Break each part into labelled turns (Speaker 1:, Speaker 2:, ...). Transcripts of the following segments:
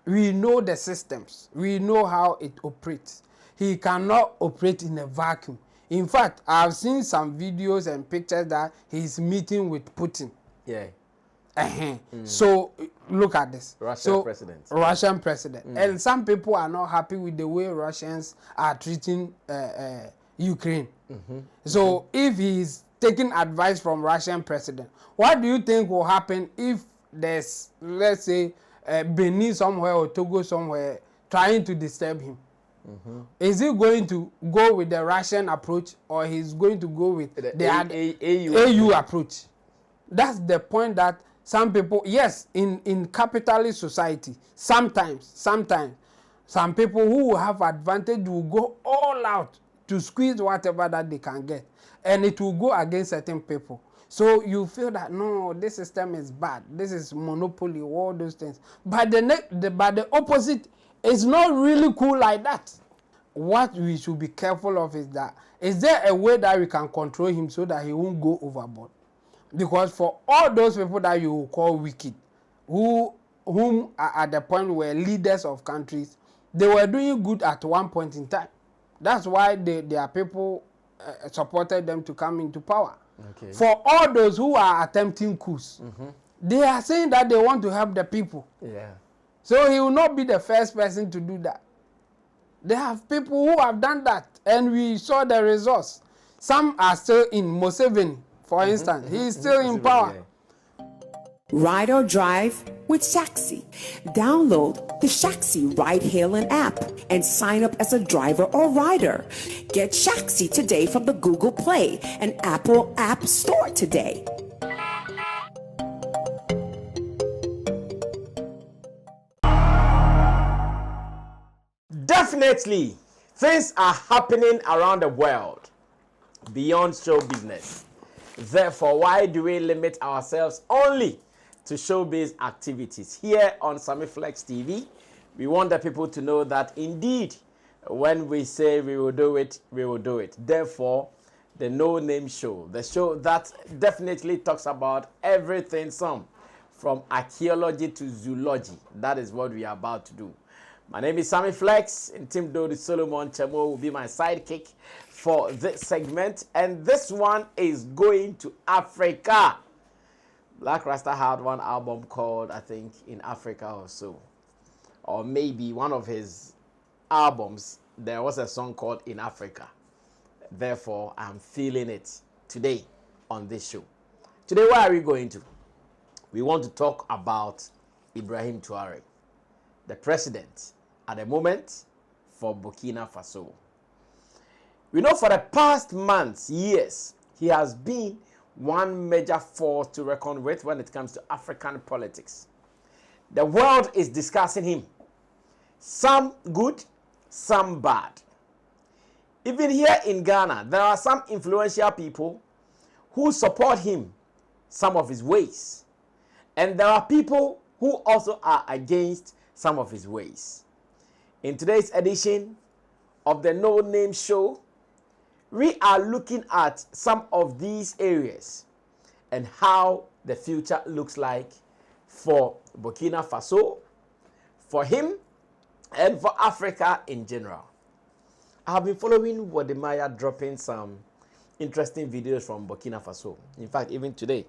Speaker 1: We know the systems. We know how it operates. He cannot operate in a vacuum. In fact, I've seen some videos and pictures that he's meeting with Putin.
Speaker 2: Yeah.
Speaker 1: So look at this.
Speaker 2: Russian president.
Speaker 1: Russian president. And some people are not happy with the way Russians are treating Ukraine. So if he's taking advice from Russian president, what do you think will happen if there's, let's say, Benin somewhere or Togo somewhere trying to disturb him? Is he going to go with the Russian approach, or he's going to go with the AU approach? That's the point that some people, yes, in capitalist society, sometimes some people who have advantage will go all out to squeeze whatever that they can get, and it will go against certain people. So you feel that no, this system is bad, this is monopoly, all those things. But the opposite is not really cool like that. What we should be careful of is that, is there a way that we can control him so that he won't go overboard? Because for all those people that you call wicked, whom are at the point where leaders of countries, they were doing good at one point in time. That's why their people supported them to come into power.
Speaker 2: Okay.
Speaker 1: For all those who are attempting coups, they are saying that they want to help the people.
Speaker 2: Yeah.
Speaker 1: So he will not be the first person to do that. They have people who have done that, and we saw the results. Some are still in Museveni, for instance. He is still in power.
Speaker 3: Ride or drive with Shaxi. Download the Shaxi ride-hailing app and sign up as a driver or rider. Get Shaxi today from the Google Play and Apple App Store today.
Speaker 2: Definitely, things are happening around the world beyond show business. Therefore, why do we limit ourselves only to showbiz activities? Here on Sammy Flex TV, we want the people to know that indeed, when we say we will do it, we will do it. Therefore, the No Name Show, the show that definitely talks about everything, some from archaeology to zoology. That is what we are about to do. My name is Sammy Flex, and Tim Dodi Solomon Chemo will be my sidekick for this segment. And this one is going to Africa. Black Rasta had one album called, I think, In Africa or so. Or maybe one of his albums, there was a song called In Africa. Therefore, I'm feeling it today on this show. Today, where are we going to? We want to talk about Ibrahim Traore, the president at the moment for Burkina Faso. We know for the past months, years, he has been one major force to reckon with when it comes to African politics. The world is discussing him. Some good, some bad. Even here in Ghana, there are some influential people who support him, some of his ways. And there are people who also are against some of his ways. In today's edition of the No Name Show, we are looking at some of these areas and how the future looks like for Burkina Faso, for him, and for Africa in general. I have been following Wadimaya dropping some interesting videos from Burkina Faso. In fact, even today,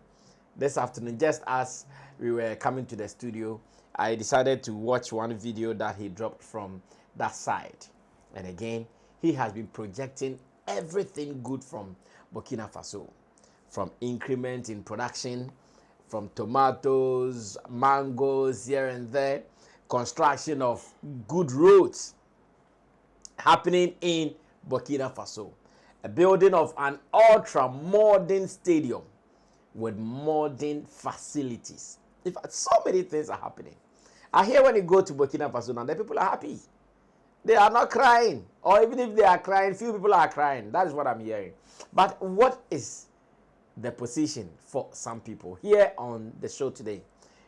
Speaker 2: this afternoon, just as we were coming to the studio, I decided to watch one video that he dropped from that side. And again, he has been projecting everything good from Burkina Faso, from increment in production, from tomatoes, mangoes here and there, construction of good roads happening in Burkina Faso, a building of an ultra-modern stadium with modern facilities. In fact, so many things are happening. I hear when you go to Burkina Faso now, the people are happy. They are not crying. Or even if they are crying, few people are crying. That is what I'm hearing. But what is the position for some people? Here on the show today,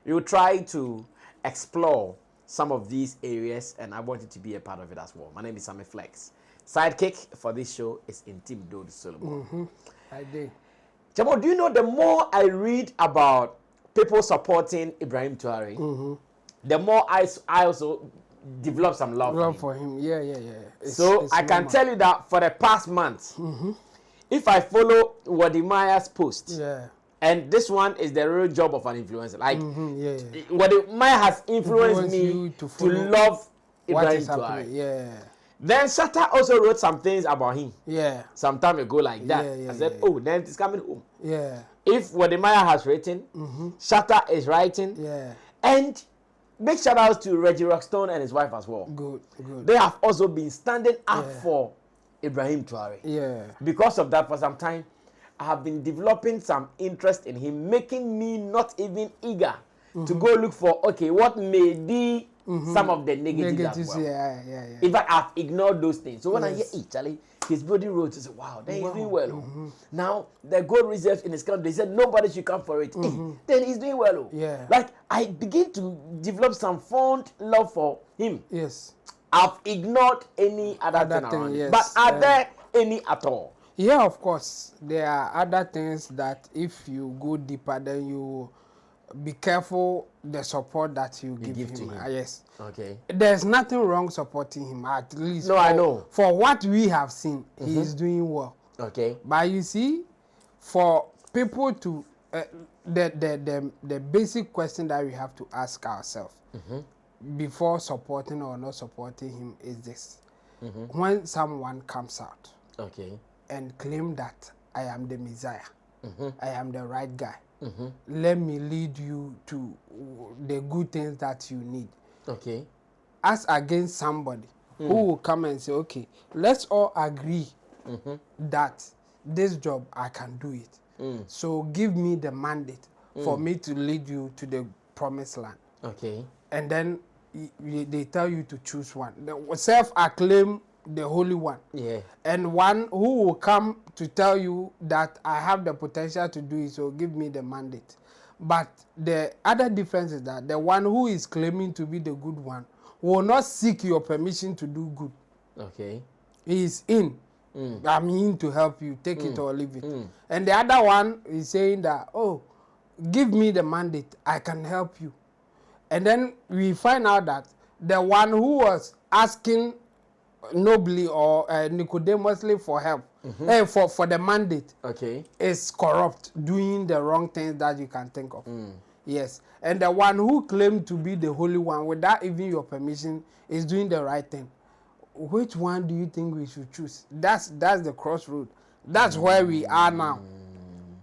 Speaker 2: we will try to explore some of these areas, and I want you to be a part of it as well. My name is Sammy Flex. Sidekick for this show is Tim Dodi Solomon.
Speaker 1: I do.
Speaker 2: Jamo, do you know, the more I read about people supporting Ibrahim Traore, the more I also develop some love
Speaker 1: for him. Yeah.
Speaker 2: So I can tell you that for the past month, if I follow Wademaya's post, and this one is the real job of an influencer, like Wademaya has influenced me to love Ibrahim Traore.
Speaker 1: Yeah.
Speaker 2: Then Shatta also wrote some things about him.
Speaker 1: Yeah.
Speaker 2: Some time ago like that.
Speaker 1: I
Speaker 2: said, oh, then it's coming home.
Speaker 1: Yeah.
Speaker 2: If Wademaya has written, Shatta is writing.
Speaker 1: Yeah.
Speaker 2: And big shout outs to Reggie Rockstone and his wife as well.
Speaker 1: Good.
Speaker 2: They have also been standing up for Ibrahim Traore.
Speaker 1: Yeah.
Speaker 2: Because of that, for some time, I have been developing some interest in him, making me not even eager to go look for, okay, what may be some of the negatives as well.
Speaker 1: Yeah.
Speaker 2: In fact, I've ignored those things. So when I hear, Charlie, he's building roads, I say, wow, then he's doing well. Now, the gold reserves in his country, they said nobody should come for it. Then he's doing well.
Speaker 1: Yeah.
Speaker 2: Like, I begin to develop some fond love for him.
Speaker 1: Yes.
Speaker 2: I've ignored any other thing around it.
Speaker 1: Yes.
Speaker 2: But are there any at all?
Speaker 1: Yeah, of course. There are other things that if you go deeper, then you be careful the support that you give him. Yes.
Speaker 2: Okay.
Speaker 1: There's nothing wrong supporting him, at least.
Speaker 2: No, I know.
Speaker 1: For what we have seen, he is doing well.
Speaker 2: Okay.
Speaker 1: But you see, for people to, the basic question that we have to ask ourselves before supporting or not supporting him is this. When someone comes out and claim that I am the Messiah, I am the right guy, let me lead you to the good things that you need.
Speaker 2: Okay.
Speaker 1: As against somebody who will come and say, okay, let's all agree that this job, I can do it. So give me the mandate for me to lead you to the promised land.
Speaker 2: Okay.
Speaker 1: And then they tell you to choose one. The self-acclaim the Holy One.
Speaker 2: Yeah.
Speaker 1: And one who will come to tell you that I have the potential to do it, so give me the mandate. But the other difference is that the one who is claiming to be the good one will not seek your permission to do good.
Speaker 2: Okay.
Speaker 1: He is in. I'm in to help you, take it or leave it. And the other one is saying that, oh, give me the mandate, I can help you. And then we find out that the one who was asking nobly or Nicodemously for help, for the mandate, is corrupt, doing the wrong things that you can think of. Yes. And the one who claimed to be the Holy One without even your permission is doing the right thing. Which one do you think we should choose? That's the crossroad. That's where we are now.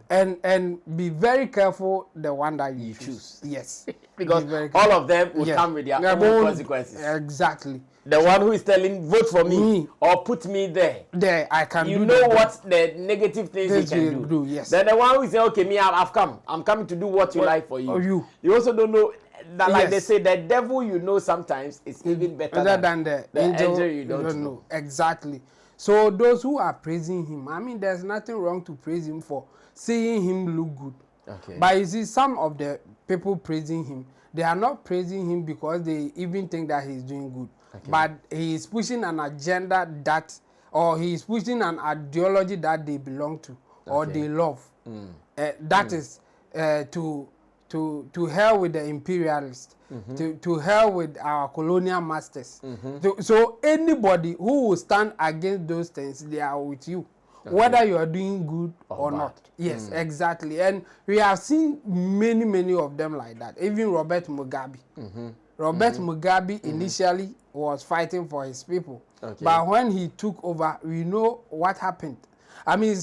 Speaker 1: And be very careful the one that you choose. Yes.
Speaker 2: Because all of them will come with their own consequences.
Speaker 1: Exactly.
Speaker 2: The one who is telling, vote for me or put me there.
Speaker 1: There, I can do
Speaker 2: You know what the negative things he can do.
Speaker 1: Yes.
Speaker 2: Then the one who is saying, okay, me, I've come. I'm coming to do what you like for you.
Speaker 1: You.
Speaker 2: You also don't know that, like they say, the devil you know sometimes is even better
Speaker 1: than the angel
Speaker 2: you don't know.
Speaker 1: Exactly. So those who are praising him, I mean, there's nothing wrong to praise him for seeing him look good. Okay. But you see, some of the people praising him, they are not praising him because they even think that he's doing good. Okay. But he is pushing an agenda that, or he is pushing an ideology that they belong to or they love. That is to hell with the imperialists, to hell with our colonial masters. So anybody who will stand against those things, they are with you. Whether you are doing good or not. Yes, exactly. And we have seen many of them like that. Even Robert Mugabe. Robert Mugabe initially was fighting for his people. But when he took over, we know what happened. I mean,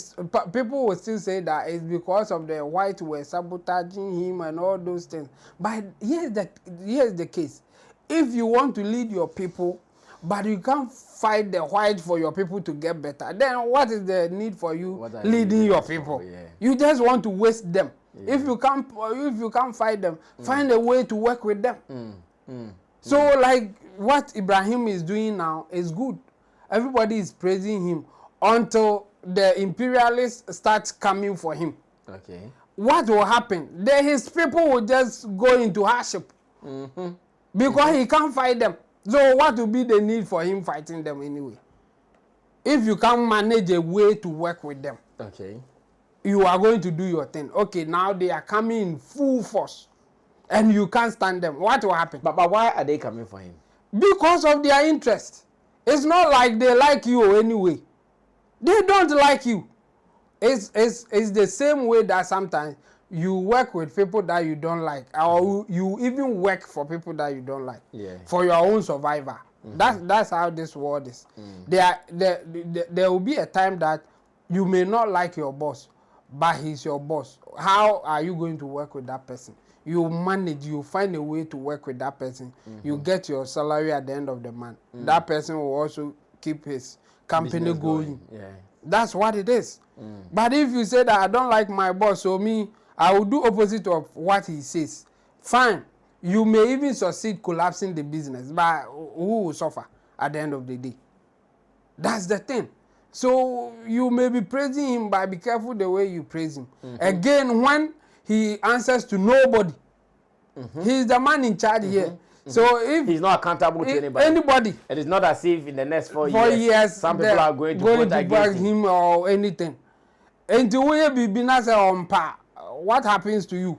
Speaker 1: people will still say that it's because of the whites were sabotaging him and all those things. But here's the case. If you want to lead your people, but you can't fight the white for your people to get better, then what is the need for you leading your people? You just want to waste them. If you can't fight them, find a way to work with them. So like what Ibrahim is doing now is good. Everybody is praising him until the imperialists start coming for him. What will happen? Then his people will just go into hardship because he can't fight them. So what will be the need for him fighting them anyway? If you can't manage a way to work with them, you are going to do your thing. Okay, now they are coming in full force. and you can't stand them, what will happen?
Speaker 2: But why are they coming for him?
Speaker 1: Because of their interest. It's not like they like you anyway. They don't like you. It's the same way that sometimes you work with people that you don't like, or you even work for people that you don't like, for your own survival. That's how this world is. There will be a time that you may not like your boss, but he's your boss. How are you going to work with that person? You manage, you find a way to work with that person. You get your salary at the end of the month. That person will also keep his company going. That's what it is. But if you say that I don't like my boss, so I will do opposite of what he says, fine. You may even succeed collapsing the business, but who will suffer at the end of the day? That's the thing. So you may be praising him, but be careful the way you praise him. Again, when he answers to nobody, he's the man in charge here. So if
Speaker 2: he's not accountable to anybody, it is not as if in the next 4 years some people are going to vote against
Speaker 1: him or anything. And to where be what happens to you?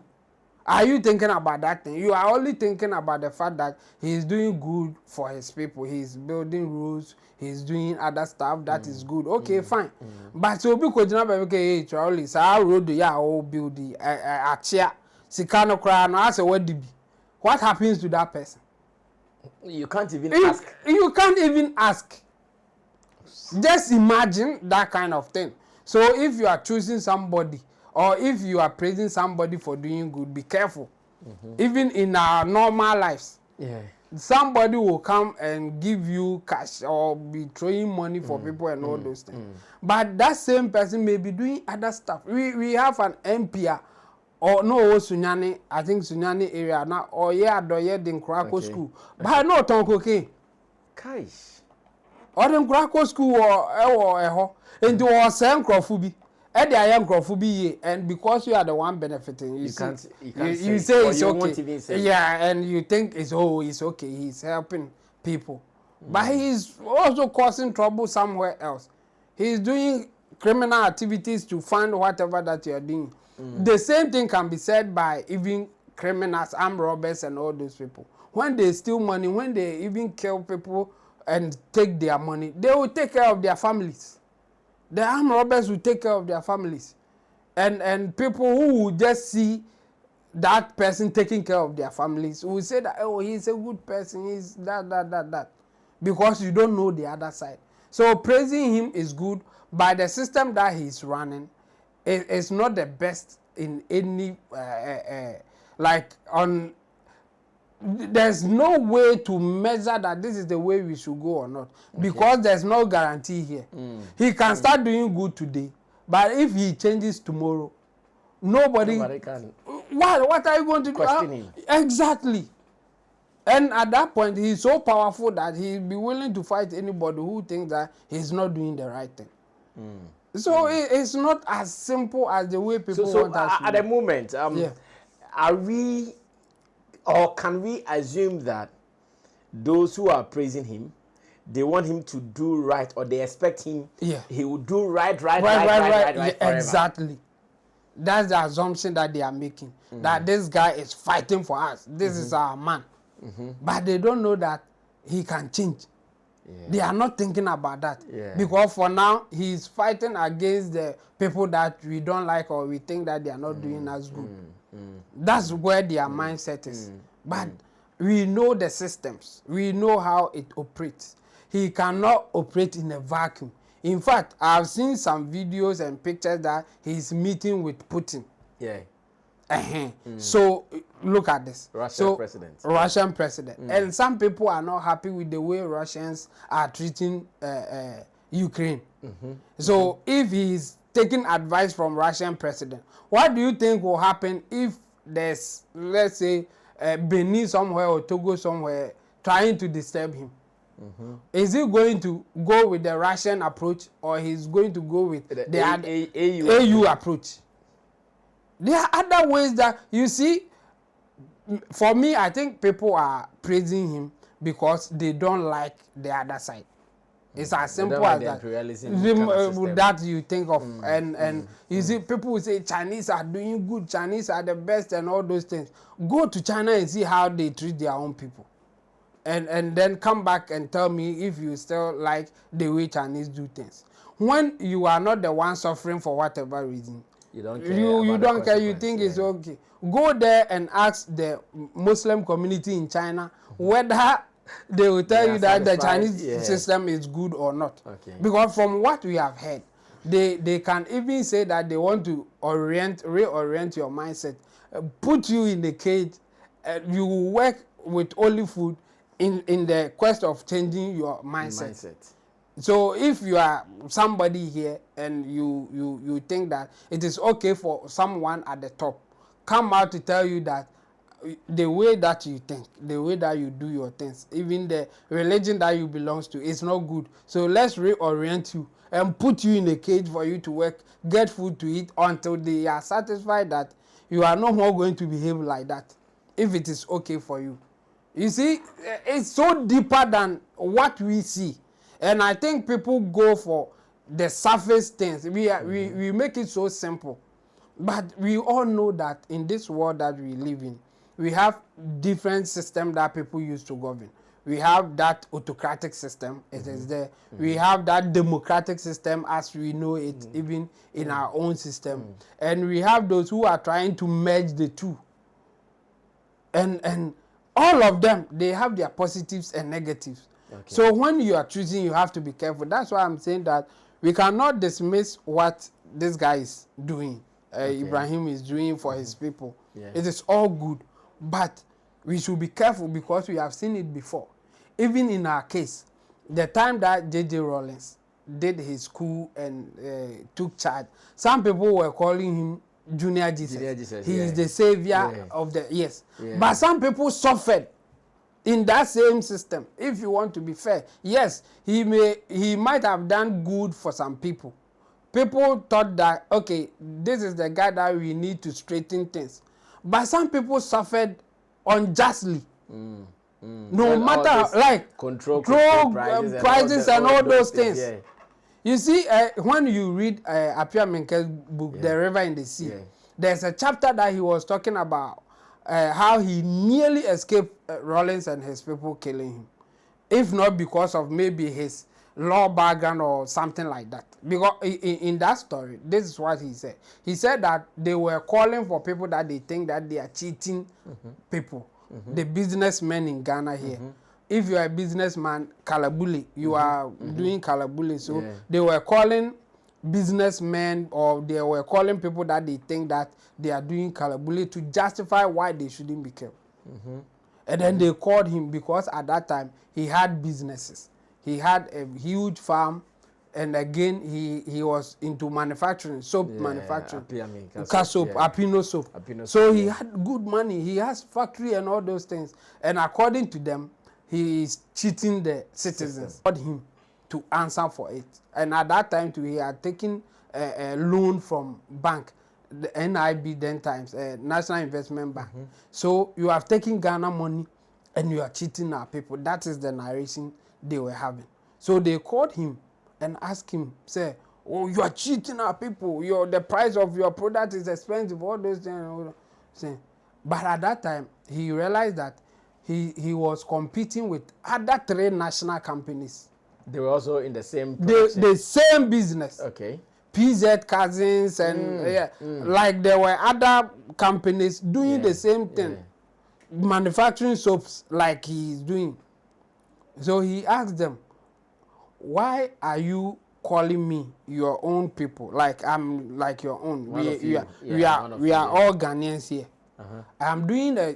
Speaker 1: Are you thinking about that thing? You are only thinking about the fact that he is doing good for his people. He's building roads. He's doing other stuff that is good. Okay, fine. But so because okay, Traore, so I road ya all build the chair. Sikano cry and ask what happens to that person?
Speaker 2: You can't even ask.
Speaker 1: You can't even ask. Just imagine that kind of thing. So if you are choosing somebody, or if you are praising somebody for doing good, be careful. Even in our normal lives, somebody will come and give you cash or be throwing money for people and all those things. But that same person may be doing other stuff. We have an MPR, or no Sunyani, I think Sunyani area now, or the Nkrako school. But no Tonkoke.
Speaker 2: Kaish.
Speaker 1: Or the Nkrako school or into our same Krofubi. And I am Krofubi, and because you are the one benefiting, you say it's okay. Yeah, and you think it's okay, he's helping people. But he's also causing trouble somewhere else. He's doing criminal activities to fund whatever that you're doing. The same thing can be said by even criminals, armed robbers, and all those people. When they steal money, when they even kill people and take their money, they will take care of their families. The armed robbers will take care of their families. And people who will just see that person taking care of their families will say that, oh, he's a good person, he's that. Because you don't know the other side. So praising him is good, but the system that he's running is not the best in any, there's no way to measure that this is the way we should go or not, because there's no guarantee here. He can start doing good today, but if he changes tomorrow, nobody can. What are you going to
Speaker 2: question him?
Speaker 1: Exactly. And at that point, he's so powerful that he'll be willing to fight anybody who thinks that he's not doing the right thing. So it's not as simple as the way people want us to.
Speaker 2: At the moment, are we, or can we assume that those who are praising him, they want him to do right, or they expect him, he will do right forever?
Speaker 1: Exactly. That's the assumption that they are making, that this guy is fighting for us. This is our man. But they don't know that he can change. They are not thinking about that. Because for now, he's fighting against the people that we don't like, or we think that they are not doing as good. That's where their mindset is. But we know the systems. We know how it operates. He cannot operate in a vacuum. In fact, I've seen some videos and pictures that he's meeting with Putin. So look at this.
Speaker 2: Russian
Speaker 1: president. And some people are not happy with the way Russians are treating Ukraine. So if he's taking advice from Russian president, what do you think will happen if there's, let's say, Benin somewhere or Togo somewhere trying to disturb him? Is he going to go with the Russian approach, or he's going to go with the AU approach? There are other ways that, you see, for me, I think people are praising him because they don't like the other side. It's as simple as that. That you think of, and you see, people will say Chinese are doing good, Chinese are the best, and all those things. Go to China and see how they treat their own people, and then come back and tell me if you still like the way Chinese do things. When you are not the one suffering for whatever reason, you don't care. You don't care. You think it's okay. Go there and ask the Muslim community in China whether they will tell you that the Chinese system is good or not. Okay. Because from what we have heard, they can even say that they want to reorient your mindset, put you in the cage, you work with only food in the quest of changing your mindset. So if you are somebody here and you think that it is okay for someone at the top come out to tell you that the way that you think, the way that you do your things, even the religion that you belong to is not good. So let's reorient you and put you in a cage for you to work, get food to eat until they are satisfied that you are no more going to behave like that, if it is okay for you. You see, it's so deeper than what we see. And I think people go for the surface things. We make it so simple. But we all know that in this world that we live in, we have different systems that people use to govern. We have that autocratic system, it is there. We have that democratic system as we know it, even in our own system. And we have those who are trying to merge the two. And all of them, they have their positives and negatives. Okay. So when you are choosing, you have to be careful. That's why I'm saying that we cannot dismiss what this guy is doing, Ibrahim is doing for his people. Yeah. It is all good. But we should be careful because we have seen it before. Even in our case, the time that J.J. Rawlings did his coup and took charge, some people were calling him Junior Jesus. He is the savior of the, But some people suffered in that same system. If you want to be fair, yes, he might have done good for some people. People thought that, okay, this is the guy that we need to straighten things. But some people suffered unjustly. No matter, like, control prices and all those things. Yeah. You see, when you read Apia Menke's book, The River in the Sea, there's a chapter that he was talking about how he nearly escaped Rawlings and his people killing him. If not because of maybe his law background or something like that. Because in that story, this is what he said. He said that they were calling for people that they think that they are cheating people. The businessmen in Ghana here. If you are a businessman, kalabuli, you are doing kalabuli. So they were calling businessmen, or they were calling people that they think that they are doing kalabuli to justify why they shouldn't be killed. And then they called him because at that time he had businesses. He had a huge farm, and again he was into manufacturing, soap manufacturing, Apino soap. So he had good money. He has factory and all those things. And according to them, he is cheating the citizens. Called him to answer for it. And at that time too, he had taken a loan from bank, the NIB then times, National Investment Bank. So you have taken Ghana money and you are cheating our people. That is the narration they were having. So they called him and asked him, say, oh, you are cheating our people. The price of your product is expensive, all those things. But at that time, he realized that he was competing with other 3 national companies.
Speaker 2: They were also in the same
Speaker 1: the same business.
Speaker 2: Okay.
Speaker 1: PZ Cousins and like there were other companies doing the same thing. Manufacturing soaps like he is doing. So he asked them, why are you calling me your own people? Like I'm like your own. We are all Ghanaians here. I'm doing I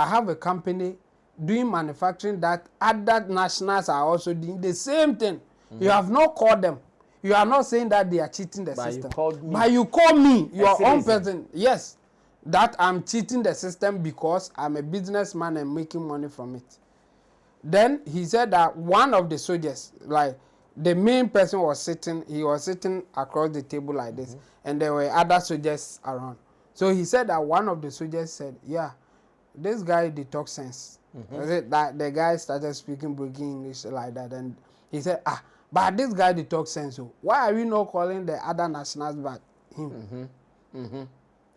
Speaker 1: have a company doing manufacturing that other nationals are also doing the same thing. You have not called them. You are not saying that they are cheating the system. But you call me, your own person. Yes, that I'm cheating the system because I'm a businessman and making money from it. Then he said that one of the soldiers, like the main person was sitting across the table like this, and there were other soldiers around. So he said that one of the soldiers said, yeah, this guy they talk sense. That the guy started speaking broken English like that, and he said, but this guy they talk sense. So why are we not calling the other nationals but him?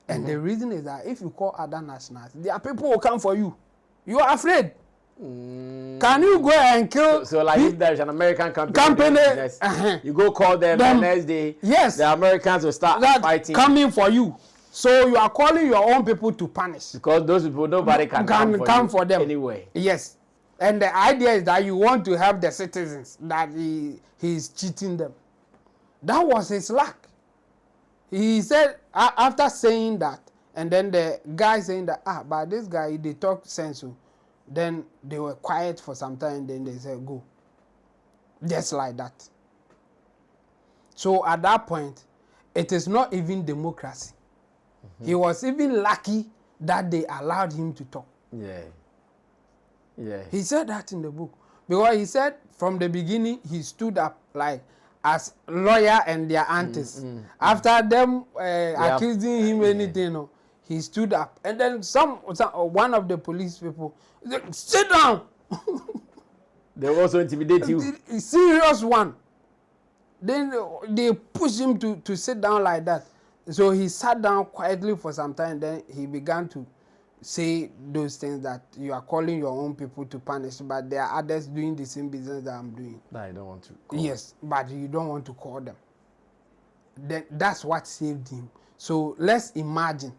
Speaker 1: And the reason is that if you call other nationals, there are people who come for you. You are afraid. Can you go and kill?
Speaker 2: So like if there's an American company you go call them the next day.
Speaker 1: Yes,
Speaker 2: the Americans will start fighting,
Speaker 1: coming for you. So you are calling your own people to punish,
Speaker 2: because those people nobody can come for them anyway.
Speaker 1: Yes, and the idea is that you want to help the citizens, that he is cheating them. That was his luck. He said after saying that, and then the guy saying that but this guy they talk sense. Then they were quiet for some time, and then they said go. Just like that. So at that point, it is not even democracy. He was even lucky that they allowed him to talk.
Speaker 2: Yeah.
Speaker 1: He said that in the book. Because he said from the beginning, he stood up like as lawyer and their aunties. After them accusing him anything, he stood up. And then one of the police people said, sit down.
Speaker 2: They also intimidate you.
Speaker 1: Serious one. Then they pushed him to sit down like that. So he sat down quietly for some time. Then he began to say those things that you are calling your own people to punish, but there are others doing the same business that I'm doing.
Speaker 2: That I don't want to call.
Speaker 1: Yes, but you don't want to call them. Then that's what saved him. So let's imagine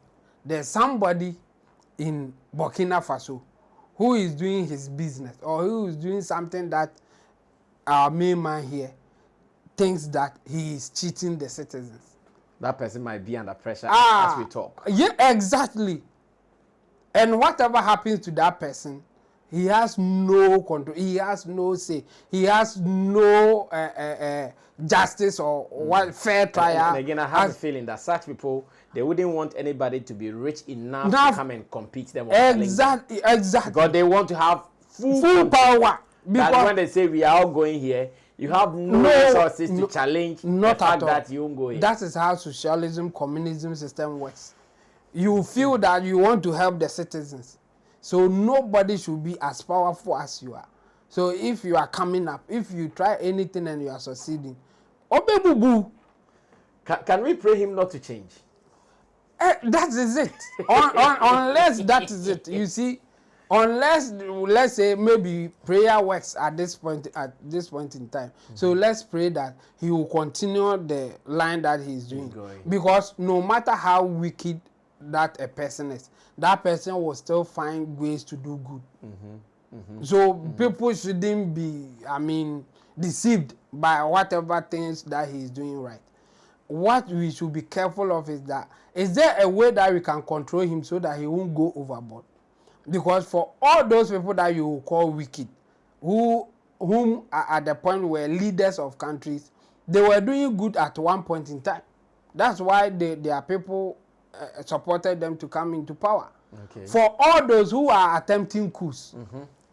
Speaker 1: there's somebody in Burkina Faso who is doing his business, or who is doing something that our main man here thinks that he is cheating the citizens.
Speaker 2: That person might be under pressure as we talk.
Speaker 1: Yeah, exactly. And whatever happens to that person, he has no control. He has no say. He has no justice or fair trial.
Speaker 2: And again, I have a feeling that such people, they wouldn't want anybody to be rich enough to come and compete them.
Speaker 1: Exactly.
Speaker 2: Because they want to have full
Speaker 1: power.
Speaker 2: Because when they say we are all going here, you have no resources to challenge the fact that you won't go here.
Speaker 1: That is how socialism, communism system works. You feel that you want to help the citizens. So nobody should be as powerful as you are. So if you are coming up, if you try anything and you are succeeding, boo.
Speaker 2: Can we pray him not to change?
Speaker 1: That is it. Unless that is it. You see, unless, let's say, maybe prayer works at this point in time. So let's pray that he will continue the line that he's doing. Because no matter how wicked that a person is, that person will still find ways to do good. So people shouldn't be, deceived by whatever things that he's doing right. What we should be careful of is that, is there a way that we can control him so that he won't go overboard? Because for all those people that you call wicked, whom are at the point where leaders of countries, they were doing good at one point in time. That's why their people supported them to come into power.
Speaker 2: Okay.
Speaker 1: For all those who are attempting coups,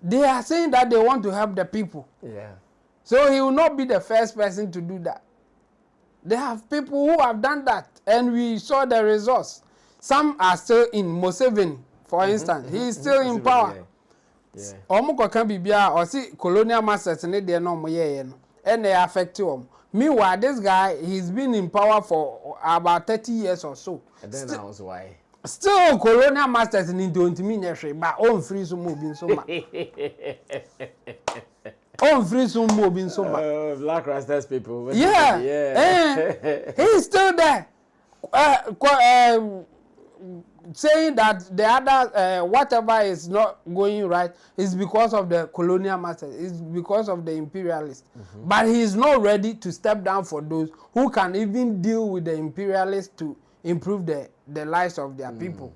Speaker 1: they are saying that they want to help the people.
Speaker 2: Yeah.
Speaker 1: So he will not be the first person to do that. They have people who have done that, and we saw the results. Some are still in Museveni, for instance. He is still in power. Omuko can be or see colonial masters in the no and they affect him. Meanwhile, this guy, he's been in power for about 30 years or so.
Speaker 2: And then that was why.
Speaker 1: Still colonial masters in don't mean but on free some moving so much. On free some moving so much.
Speaker 2: Black Rastas people.
Speaker 1: Yeah. He's still there. Saying that the other whatever is not going right is because of the colonial masters, it's because of the imperialists. But he is not ready to step down for those who can even deal with the imperialists to improve the lives of their people.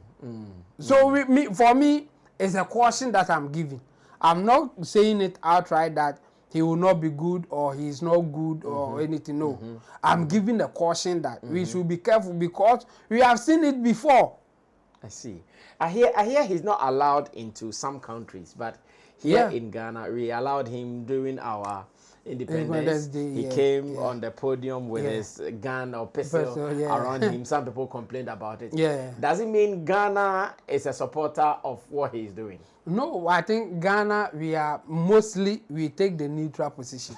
Speaker 1: So for me, it's a caution that I'm giving. I'm not saying it outright that he will not be good or he is not good or anything. No, I'm giving the caution that we should be careful because we have seen it before.
Speaker 2: I see. I hear he's not allowed into some countries, but here in Ghana, we allowed him during our independence. He came on the podium with his gun or pistol around him. Some people complained about it. Does it mean Ghana is a supporter of what he is doing?
Speaker 1: No, I think Ghana, we take the neutral position.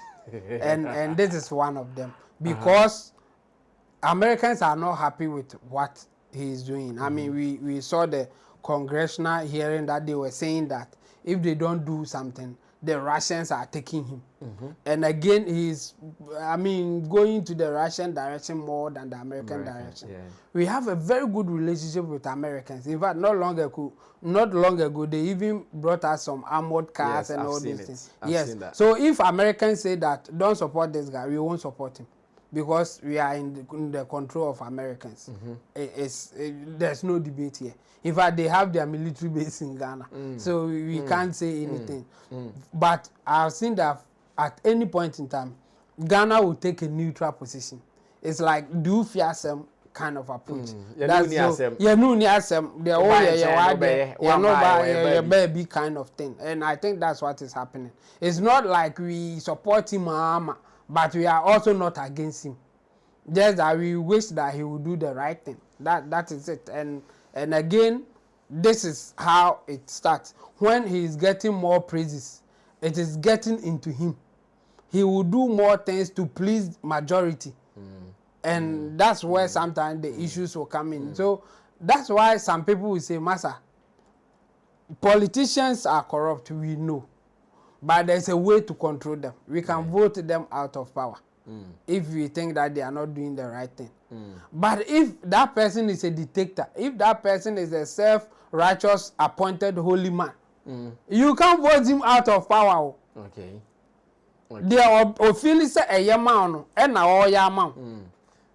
Speaker 1: and this is one of them. Because Americans are not happy with what he is doing. I mean, we saw the congressional hearing that they were saying that if they don't do something, the Russians are taking him. And again, he's, going to the Russian direction more than the American direction. We have a very good relationship with Americans. In fact, not long ago, they even brought us some armored cars and all these things. So if Americans say that don't support this guy, we won't support him. Because we are in the control of Americans. There's no debate here. In fact, they have their military base in Ghana. So we can't say anything. But I've seen that at any point in time, Ghana will take a neutral position. It's like do fear some kind of approach. That's the baby kind of thing. And I think that's what is happening. It's not like we support him, but we are also not against him. Just that we wish that he would do the right thing. That is it. And again, this is how it starts. When he is getting more praises, it is getting into him. He will do more things to please majority. And that's where sometimes the issues will come in. So that's why some people will say, Massa, politicians are corrupt, we know. But there's a way to control them. We can vote them out of power if we think that they are not doing the right thing. But if that person is a dictator, if that person is a self-righteous appointed holy man, you can't vote him out of power. They officially say a yaman and a yaman.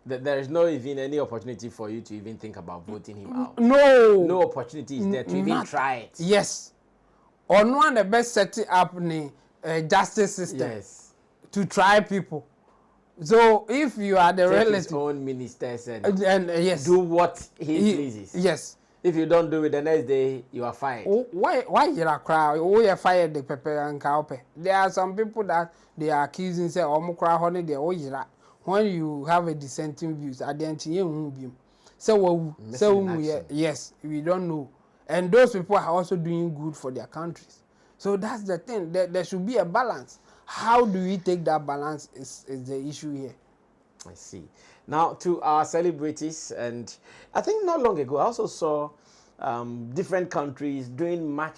Speaker 2: There is no even any opportunity for you to even think about voting him out.
Speaker 1: No
Speaker 2: opportunity is there to even try it.
Speaker 1: Yes. Or no one the best setting up the justice system to try people. So if you are the relative,
Speaker 2: his own ministers and do what he pleases.
Speaker 1: Yes.
Speaker 2: If you don't do it, the next day you are fired.
Speaker 1: Why you are cry? Why you fired the pepper and cowpe? There are some people that they are accusing say omukra honey they when you have a dissenting views, I didn't so yes, we don't know. And those people are also doing good for their countries. So that's the thing. There should be a balance. How do we take that balance is the issue here.
Speaker 2: I see. Now to our celebrities, and I think not long ago I also saw different countries doing much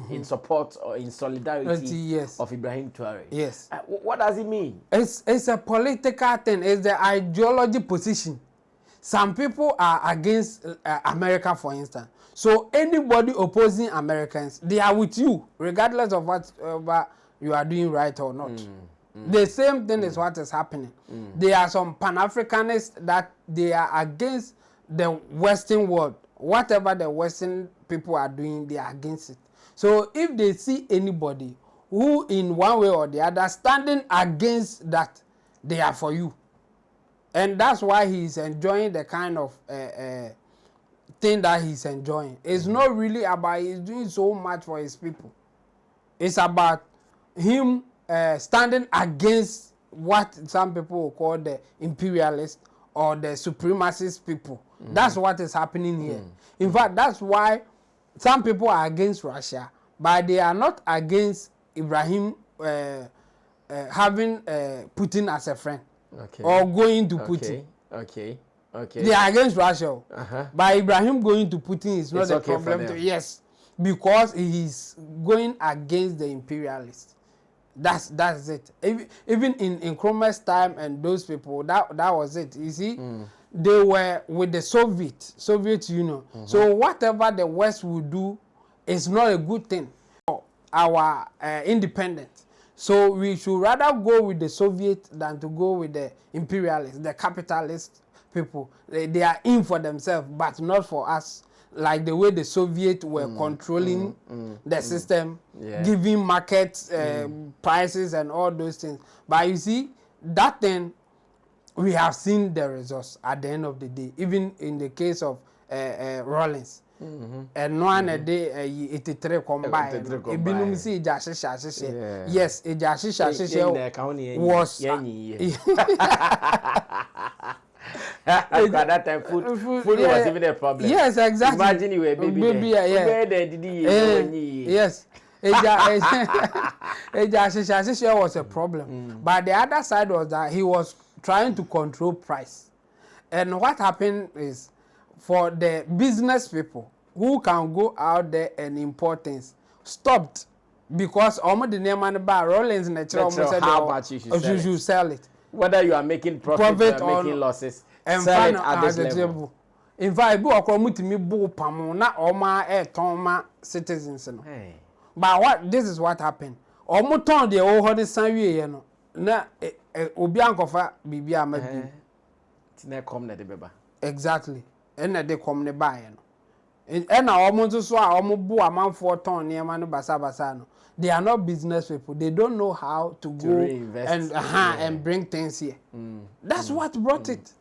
Speaker 2: in support or in solidarity of Ibrahim Traore.
Speaker 1: Yes.
Speaker 2: What does it mean?
Speaker 1: It's a political thing. It's the ideology position. Some people are against America, for instance. So anybody opposing Americans, they are with you, regardless of what you are doing right or not. The same thing is what is happening. There are some Pan-Africanists that they are against the Western world. Whatever the Western people are doing, they are against it. So if they see anybody who in one way or the other standing against that, they are for you. And that's why he's enjoying the kind of thing that he's enjoying. It's not really about he's doing so much for his people. It's about him standing against what some people will call the imperialist or the supremacist people. That's what is happening here. In fact, that's why some people are against Russia, but they are not against Ibrahim having Putin as a friend or going to Putin. They are against Russia. But Ibrahim going to Putin is not a problem. Yes, because he is going against the imperialists. That's it. Even in Nkrumah's time and those people, that was it. You see, they were with the Soviet Union. So whatever the West will do is not a good thing for our independence. So we should rather go with the Soviet than to go with the imperialists, the capitalist people. They are in for themselves, but not for us. Like the way the Soviets were controlling the system, giving market prices and all those things. But you see, that thing, we have seen the results at the end of the day. Even in the case of Rawlings, and no one a day 83 combine. Ebinum si jashisha. Yes, a jashisha was
Speaker 2: At that time, food was even a problem.
Speaker 1: Yes, exactly.
Speaker 2: Imagine you were a baby.
Speaker 1: Yes. Ejashisha was a problem. But the other side was that he was trying to control price. And what happened is, for the business people who can go out there and import things, stopped because almost the name and bar Rollins natural
Speaker 2: how much you should
Speaker 1: sell it.
Speaker 2: Whether you are making profit or making losses,
Speaker 1: and
Speaker 2: sell it at this level.
Speaker 1: In fact, bu akomuti mi bu pamo na oma ton citizens no. But what this is what happened. Omo ton de o ho de san wie no. Na obi ankofa bibia amadu.
Speaker 2: Tina come na de beba.
Speaker 1: Exactly. And na de come ne ba no. And na omo nso so a omo bu amanfo ton ne ma no basa no. They are not business people. They don't know how to go and bring things here. That's what brought it.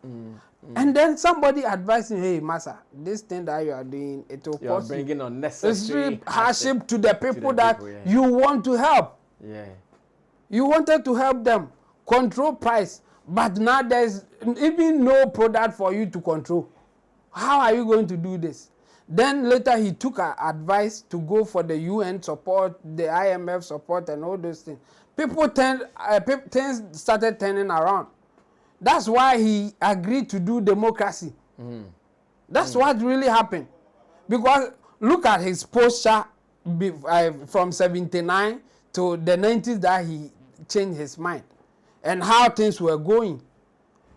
Speaker 1: And then somebody advised me, hey, Massa, this thing that you are doing, it will cause
Speaker 2: bringing unnecessary
Speaker 1: hardship to the people that you want to help.
Speaker 2: Yeah.
Speaker 1: You wanted to help them control price, but now there's even no product for you to control. How are you going to do this? Then later he took advice to go for the UN support, the IMF support, and all those things. Things started turning around. That's why he agreed to do democracy. That's what really happened. Because look at his posture from 79 to the 90s that he changed his mind and how things were going.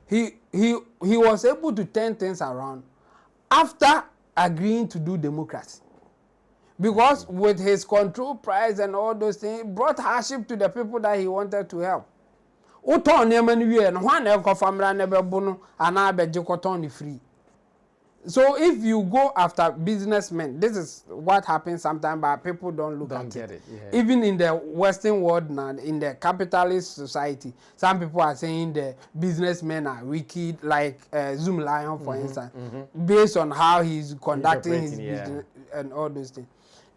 Speaker 1: He was able to turn things around after agreeing to do democracy. Because with his control price and all those things, it brought hardship to the people that he wanted to help. So if you go after businessmen, this is what happens sometimes, but people don't look at it. Yeah. Even in the Western world now, in the capitalist society, some people are saying the businessmen are wicked, like Zoom Lion, for instance, based on how he's conducting his business and all those things.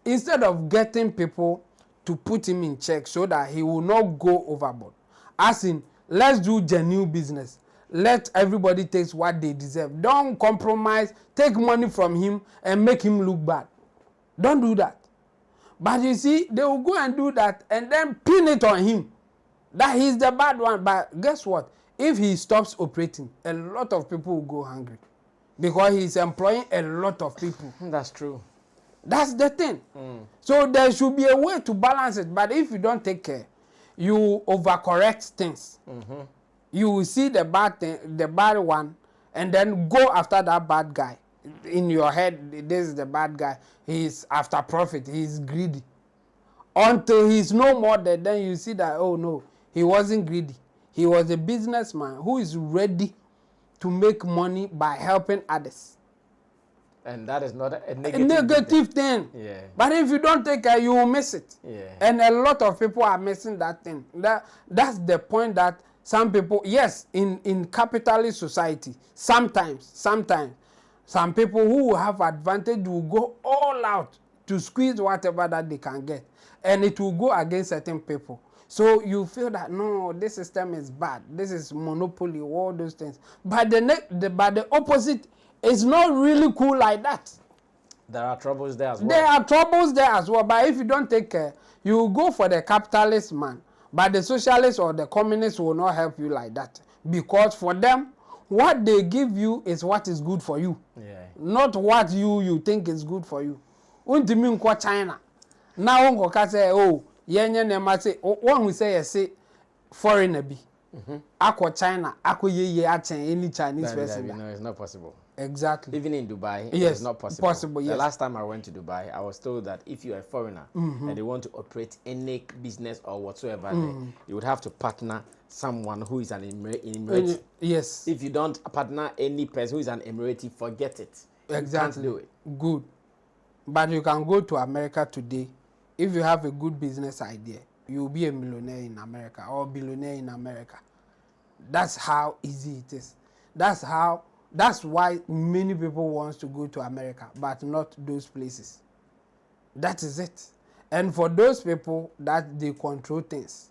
Speaker 1: Instead of getting people to put him in check so that he will not go overboard, as in, let's do genuine business. Let everybody take what they deserve. Don't compromise, take money from him and make him look bad. Don't do that. But you see, they will go and do that and then pin it on him that he's the bad one. But guess what? If he stops operating, a lot of people will go hungry because he's employing a lot of people.
Speaker 2: That's true.
Speaker 1: That's the thing. So there should be a way to balance it. But if you don't take care, you overcorrect things. You will see the bad thing, the bad one, and then go after that bad guy. In your head, this is the bad guy. He's after profit. He's greedy. Until he's no more there, then you see that, oh no, he wasn't greedy. He was a businessman who is ready to make money by helping others.
Speaker 2: And that is not a
Speaker 1: negative thing.
Speaker 2: Yeah.
Speaker 1: But if you don't take care, you will miss it.
Speaker 2: Yeah.
Speaker 1: And a lot of people are missing that thing. That's the point that some people, yes, in capitalist society, sometimes, some people who have advantage will go all out to squeeze whatever that they can get. And it will go against certain people. So you feel that, no, this system is bad. This is monopoly, all those things. But the opposite is not really cool like that.
Speaker 2: There are troubles there as well.
Speaker 1: There are troubles there as well. But if you don't take care, you will go for the capitalist man. But the socialists or the communists will not help you like that. Because for them, what they give you is what is good for you.
Speaker 2: Yeah.
Speaker 1: Not what you think is good for you. Untimi nko China. Now unko ka say, oh, yenye nema say, one who say say foreigner be. Ako China, ako ye achen any Chinese person.
Speaker 2: No, it's not possible.
Speaker 1: Exactly.
Speaker 2: Even in Dubai,
Speaker 1: yes,
Speaker 2: it's not possible.
Speaker 1: Yes.
Speaker 2: The last time I went to Dubai, I was told that if you're a foreigner and they want to operate any business or whatsoever, there, you would have to partner someone who is an Emirati.
Speaker 1: Yes.
Speaker 2: If you don't partner any person who is an Emirati, forget it.
Speaker 1: Exactly.
Speaker 2: You can't do it.
Speaker 1: Good. But you can go to America today. If you have a good business idea, you'll be a millionaire in America or billionaire in America. That's how easy it is. That's how That's why many people want to go to America, but not those places. That is it. And for those people that they control things.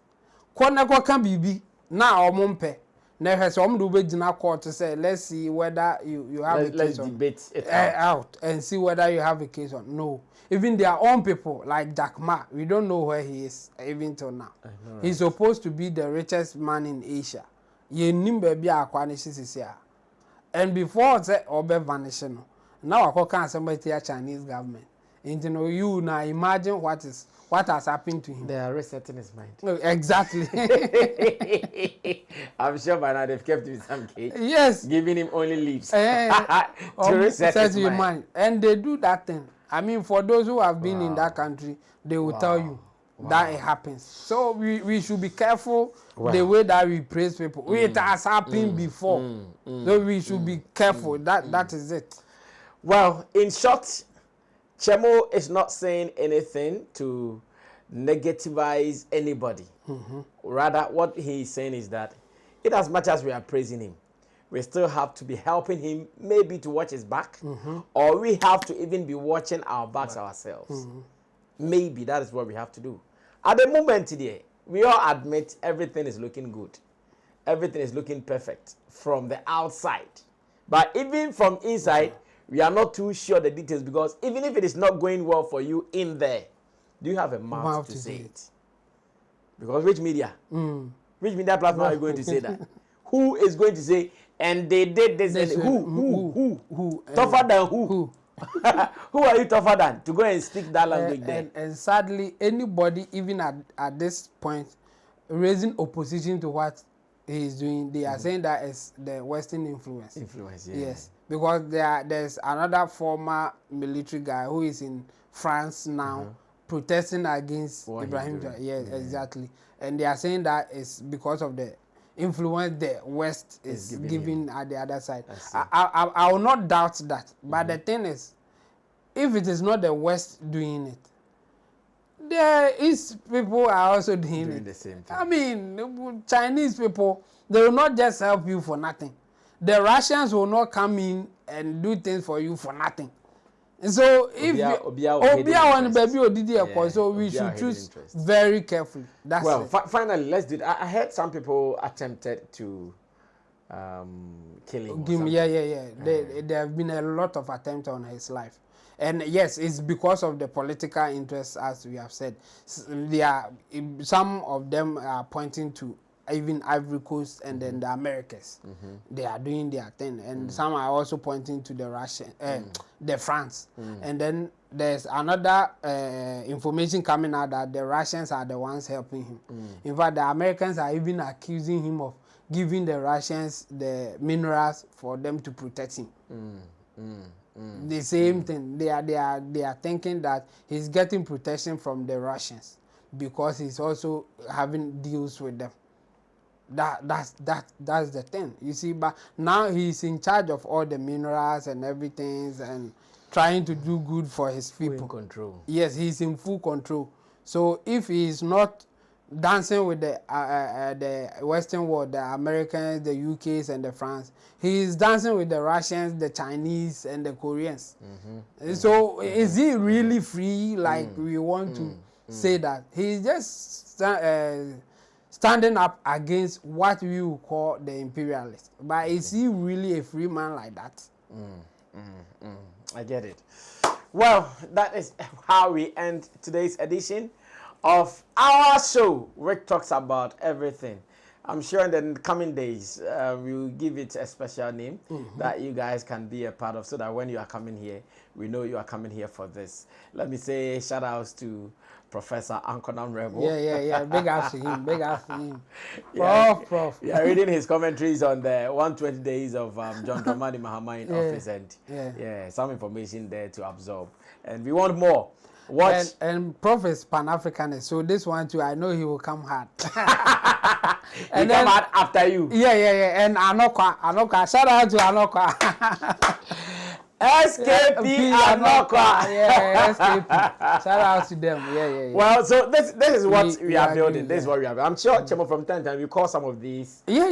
Speaker 1: Kona can be now or mumpe. Never some do na court to say, let's see whether you have a case
Speaker 2: let's
Speaker 1: on.
Speaker 2: debate it
Speaker 1: Out and see whether you have a case on. No. Even their own people, like Jack Ma, we don't know where he is, even till now.
Speaker 2: Know,
Speaker 1: He's supposed to be the richest man in Asia. Ye nimbe bi akwanishes is here. And before the obe vanishing, now I can't somebody a Chinese government. And you know, you now imagine what has happened to him.
Speaker 2: They are resetting his mind.
Speaker 1: Exactly.
Speaker 2: I'm sure by now they've kept him some cake.
Speaker 1: Yes.
Speaker 2: Giving him only leaves. To reset his mind.
Speaker 1: And they do that thing. I mean, for those who have been in that country, they will tell you that it happens. So we should be careful the way that we praise people. It has happened before. So we should be careful. That is it.
Speaker 2: Well, in short, Chemo is not saying anything to negativize anybody. Rather, what he is saying is that in as much as we are praising him, we still have to be helping him maybe to watch his back, or we have to even be watching our backs ourselves. Maybe that is what we have to do. At the moment today, we all admit everything is looking good. Everything is looking perfect from the outside. But even from inside, we are not too sure the details, because even if it is not going well for you in there, do you have a mouth to say it? Because which media? Which media platform are you going to say that? Who is going to say, and they did this? And who? Tougher than who? Who are you tougher than to go and speak that language there?
Speaker 1: And sadly, anybody, even at this point, raising opposition to what he is doing, they are saying that is the Western influence. Yes. Because there's another former military guy who is in France now protesting against Ibrahim. Yes, exactly. And they are saying that it's because of the influence the West is giving at the other side. I will not doubt that. But the thing is, if it is not the West doing it, there is people are also doing
Speaker 2: the same thing.
Speaker 1: I mean, Chinese people, they will not just help you for nothing. The Russians will not come in and do things for you for nothing. And so if so we should choose very carefully. That's it.
Speaker 2: Finally, let's do it. I heard some people attempted to kill him.
Speaker 1: Yeah. There have been a lot of attempts on his life. And yes, it's because of the political interests, as we have said. Some of them are pointing to even Ivory Coast and then the Americas. They are doing their thing. And some are also pointing to the Russian, the France. And then there's another information coming out that the Russians are the ones helping him. In fact, the Americans are even accusing him of giving the Russians the minerals for them to protect him. The same thing. They are thinking that he's getting protection from the Russians because he's also having deals with them. That's the thing. You see, but now he's in charge of all the minerals and everything and trying to do good for his people.
Speaker 2: Full control.
Speaker 1: Yes, he's in full control. So if he's not dancing with the Western world, the Americans, the UKs, and the France, he is dancing with the Russians, the Chinese, and the Koreans. So is he really free? Like we want to say that he's just standing up against what we would call the imperialists. But is he really a free man like that?
Speaker 2: I get it. Well, that is how we end today's edition of our show, which talks about everything. I'm sure in the coming days, we will give it a special name that you guys can be a part of, so that when you are coming here, we know you are coming here for this. Let me say shout outs to Professor Ankonam Rebel.
Speaker 1: Yeah. Big ups to him. Prof.
Speaker 2: Yeah, reading his commentaries on the 120 days of John Dramani Mahama in office, and some information there to absorb. And we want more. Watch.
Speaker 1: And Prof is Pan-Africanist, so this one too, I know he will come hard.
Speaker 2: And then, come hard after you.
Speaker 1: Yeah. And Anokwa. Shout out to Anokwa.
Speaker 2: SKP Anokwa.
Speaker 1: Yeah, SKP. Shout out to them. Yeah.
Speaker 2: Well, so this is what we are building. This is what we are. I'm sure, Chemo, from time to time, we call some of these.
Speaker 1: Yeah.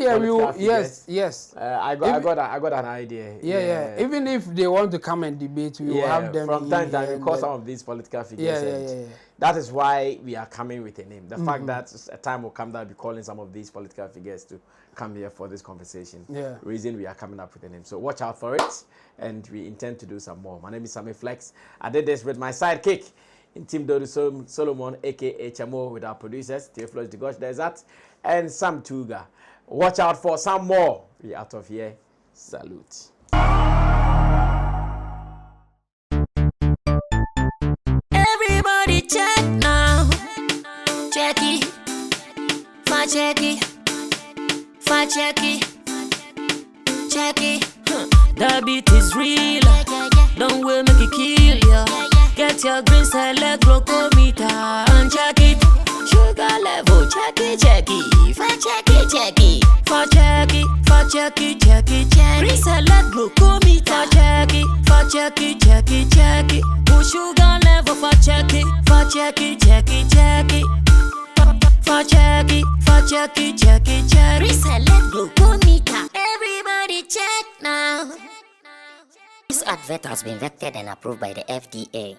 Speaker 2: Yes.
Speaker 1: I
Speaker 2: got an idea.
Speaker 1: Yeah. Even if they want to come and debate, we will have them.
Speaker 2: From time to time, we call some of these political figures.
Speaker 1: Yeah.
Speaker 2: That is why we are coming with a name. The fact that a time will come that we'll be calling some of these political figures to come here for this conversation.
Speaker 1: Yeah.
Speaker 2: Reason we are coming up with a name. So watch out for it, and we intend to do some more. My name is Sammy Flex. I did this with my sidekick, in Team Dodo Solomon, aka Chamo, with our producers, Theophilus de Gosh Desert, and Sam Tuga. Watch out for some more. We out of here. Salute.
Speaker 4: Everybody check now. Check it. Check it. Check it. Check it. The beat is real. Don't wait, make it kill ya. Get your green select glucometer and check it. Sugar level, check it. Check it. Check it. Check it. Green select glucometer. Check it. Push sugar level for check it. Check it. Reselect glucometer. Everybody check now.
Speaker 5: This advert has been vetted and approved by the FDA.